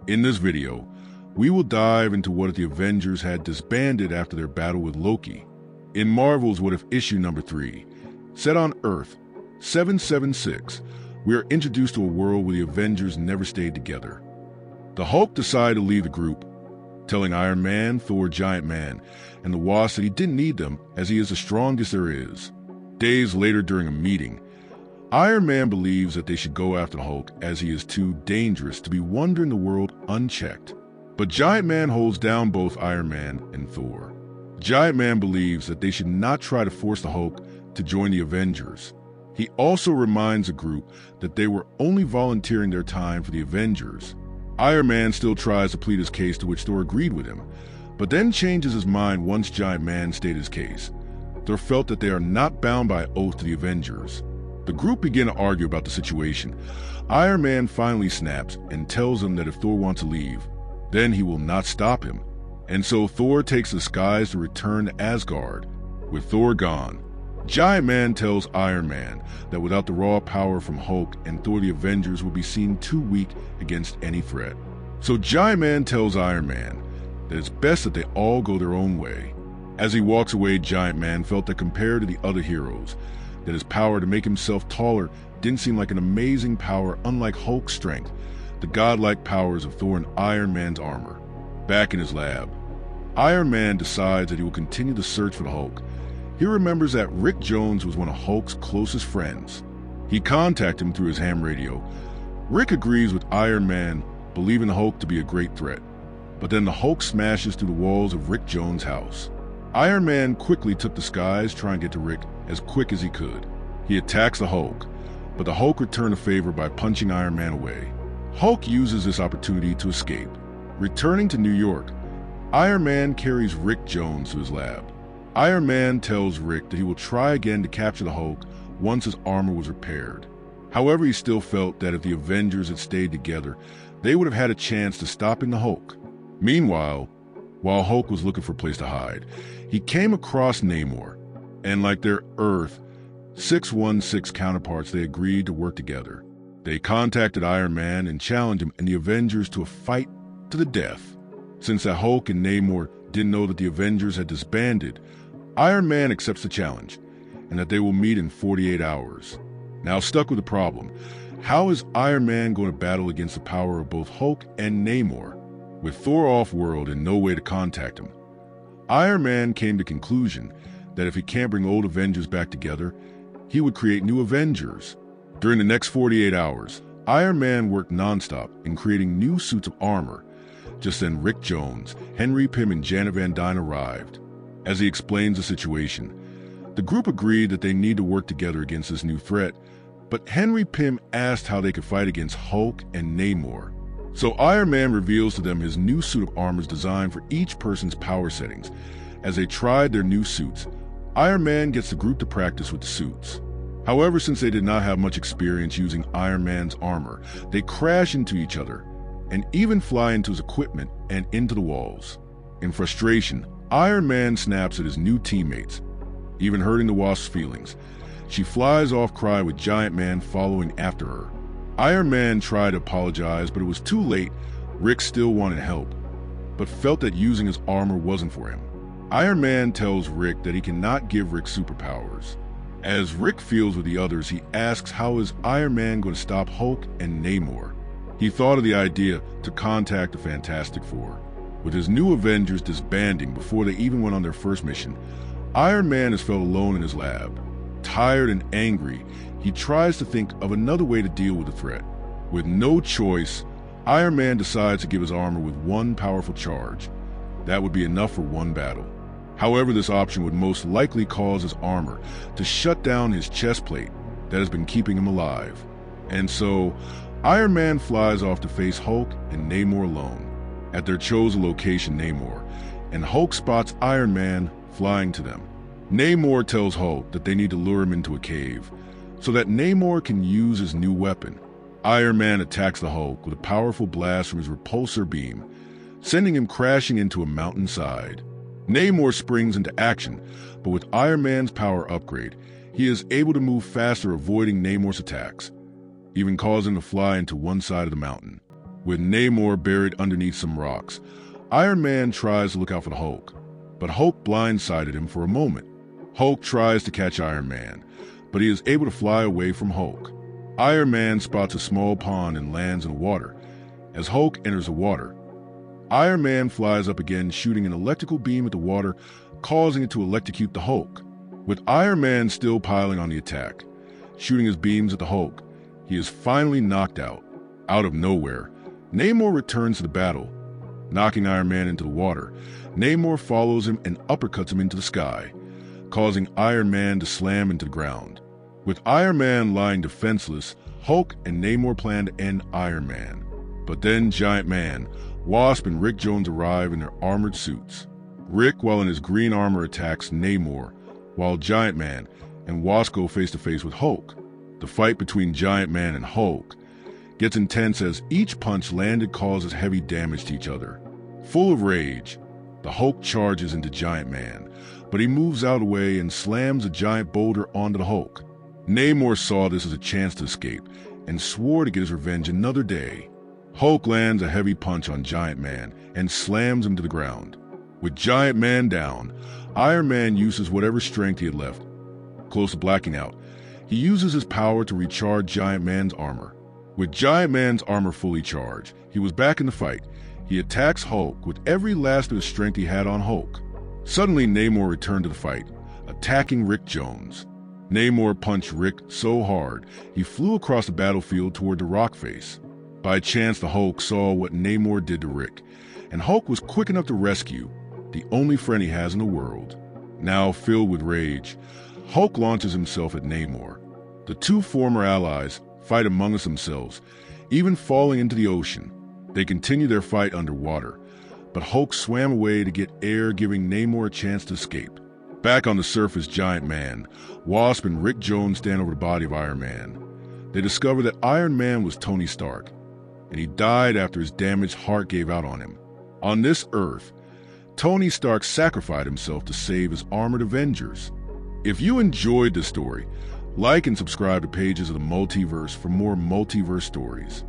In this video, we will dive into what if the Avengers had disbanded after their battle with Loki. In Marvel's What If issue number 3, set on Earth-776, we are introduced to a world where the Avengers never stayed together. The Hulk decided to leave the group, telling Iron Man, Thor, Giant Man, and the Wasp that he didn't need them as he is the strongest there is. Days later during a meeting, Iron Man believes that they should go after the Hulk as he is too dangerous to be wandering the world unchecked. But Giant Man holds down both Iron Man and Thor. Giant Man believes that they should not try to force the Hulk to join the Avengers. He also reminds the group that they were only volunteering their time for the Avengers. Iron Man still tries to plead his case, to which Thor agreed with him, but then changes his mind once Giant Man stated his case. Thor felt that they are not bound by oath to the Avengers. The group begin to argue about the situation. Iron Man finally snaps and tells them that if Thor wants to leave, then he will not stop him. And so Thor takes the skies to return to Asgard. With Thor gone, Giant Man tells Iron Man that without the raw power from Hulk and Thor, the Avengers will be seen too weak against any threat. So Giant Man tells Iron Man that it's best that they all go their own way. As he walks away, Giant Man felt that compared to the other heroes, that his power to make himself taller didn't seem like an amazing power unlike Hulk's strength, the godlike powers of Thor and Iron Man's armor. Back in his lab, Iron Man decides that he will continue the search for the Hulk. He remembers that Rick Jones was one of Hulk's closest friends. He contacted him through his ham radio. Rick agrees with Iron Man, believing the Hulk to be a great threat. But then the Hulk smashes through the walls of Rick Jones' house. Iron Man quickly took the skies, trying to get to Rick as quick as he could. He attacks the Hulk, but the Hulk returned a favor by punching Iron Man away. Hulk uses this opportunity to escape. Returning to New York, Iron Man carries Rick Jones to his lab. Iron Man tells Rick that he will try again to capture the Hulk once his armor was repaired. However, he still felt that if the Avengers had stayed together, they would have had a chance to stopping the Hulk. Meanwhile, while Hulk was looking for a place to hide, he came across Namor, and like their Earth-616 counterparts, they agreed to work together. They contacted Iron Man and challenged him and the Avengers to a fight to the death. Since the Hulk and Namor didn't know that the Avengers had disbanded, Iron Man accepts the challenge, and that they will meet in 48 hours. Now stuck with the problem, how is Iron Man going to battle against the power of both Hulk and Namor? With Thor off-world and no way to contact him, Iron Man came to the conclusion that if he can't bring old Avengers back together, he would create new Avengers. During the next 48 hours, Iron Man worked nonstop in creating new suits of armor. Just then Rick Jones, Henry Pym, and Janet Van Dyne arrived. As he explains the situation, the group agreed that they need to work together against this new threat, but Henry Pym asked how they could fight against Hulk and Namor. So Iron Man reveals to them his new suit of armor is designed for each person's power settings. As they tried their new suits, Iron Man gets the group to practice with the suits. However, since they did not have much experience using Iron Man's armor, they crash into each other and even fly into his equipment and into the walls. In frustration, Iron Man snaps at his new teammates, even hurting the Wasp's feelings. She flies off crying with Giant Man following after her. Iron Man tried to apologize, but it was too late. Rick still wanted help, but felt that using his armor wasn't for him. Iron Man tells Rick that he cannot give Rick superpowers. As Rick feels with the others, he asks how is Iron Man going to stop Hulk and Namor. He thought of the idea to contact the Fantastic Four. With his new Avengers disbanding before they even went on their first mission, Iron Man has felt alone in his lab. Tired and angry, he tries to think of another way to deal with the threat. With no choice, Iron Man decides to give his armor with one powerful charge. That would be enough for one battle. However, this option would most likely cause his armor to shut down his chest plate that has been keeping him alive. And so, Iron Man flies off to face Hulk and Namor alone. At their chosen location, Namor, and Hulk spots Iron Man flying to them. Namor tells Hulk that they need to lure him into a cave so that Namor can use his new weapon. Iron Man attacks the Hulk with a powerful blast from his repulsor beam, sending him crashing into a mountainside. Namor springs into action, but with Iron Man's power upgrade, he is able to move faster, avoiding Namor's attacks, even causing him to fly into one side of the mountain. With Namor buried underneath some rocks, Iron Man tries to look out for the Hulk, but Hulk blindsided him for a moment. Hulk tries to catch Iron Man, but he is able to fly away from Hulk. Iron Man spots a small pond and lands in the water. As Hulk enters the water, Iron Man flies up again, shooting an electrical beam at the water, causing it to electrocute the Hulk. With Iron Man still piling on the attack, shooting his beams at the Hulk, he is finally knocked out. Out of nowhere, Namor returns to the battle, knocking Iron Man into the water. Namor follows him and uppercuts him into the sky, causing Iron Man to slam into the ground. With Iron Man lying defenseless, Hulk and Namor plan to end Iron Man. But then Giant Man, Wasp, and Rick Jones arrive in their armored suits. Rick, while in his green armor, attacks Namor, while Giant Man and Wasp go face-to-face with Hulk. The fight between Giant Man and Hulk gets intense as each punch landed causes heavy damage to each other. Full of rage, the Hulk charges into Giant Man, but he moves out of the way and slams a giant boulder onto the Hulk. Namor saw this as a chance to escape and swore to get his revenge another day. Hulk lands a heavy punch on Giant Man and slams him to the ground. With Giant Man down, Iron Man uses whatever strength he had left. Close to blacking out, he uses his power to recharge Giant Man's armor. With Giant Man's armor fully charged, he was back in the fight. He attacks Hulk with every last bit of strength he had on Hulk. Suddenly, Namor returned to the fight, attacking Rick Jones. Namor punched Rick so hard, he flew across the battlefield toward the rock face. By chance, the Hulk saw what Namor did to Rick, and Hulk was quick enough to rescue the only friend he has in the world. Now filled with rage, Hulk launches himself at Namor. The two former allies fight amongst themselves, even falling into the ocean. They continue their fight underwater, but Hulk swam away to get air, giving Namor a chance to escape. Back on the surface, Giant Man, Wasp, and Rick Jones stand over the body of Iron Man. They discover that Iron Man was Tony Stark, and he died after his damaged heart gave out on him. On this Earth, Tony Stark sacrificed himself to save his armored Avengers. If you enjoyed this story, like and subscribe to Pages of the Multiverse for more multiverse stories.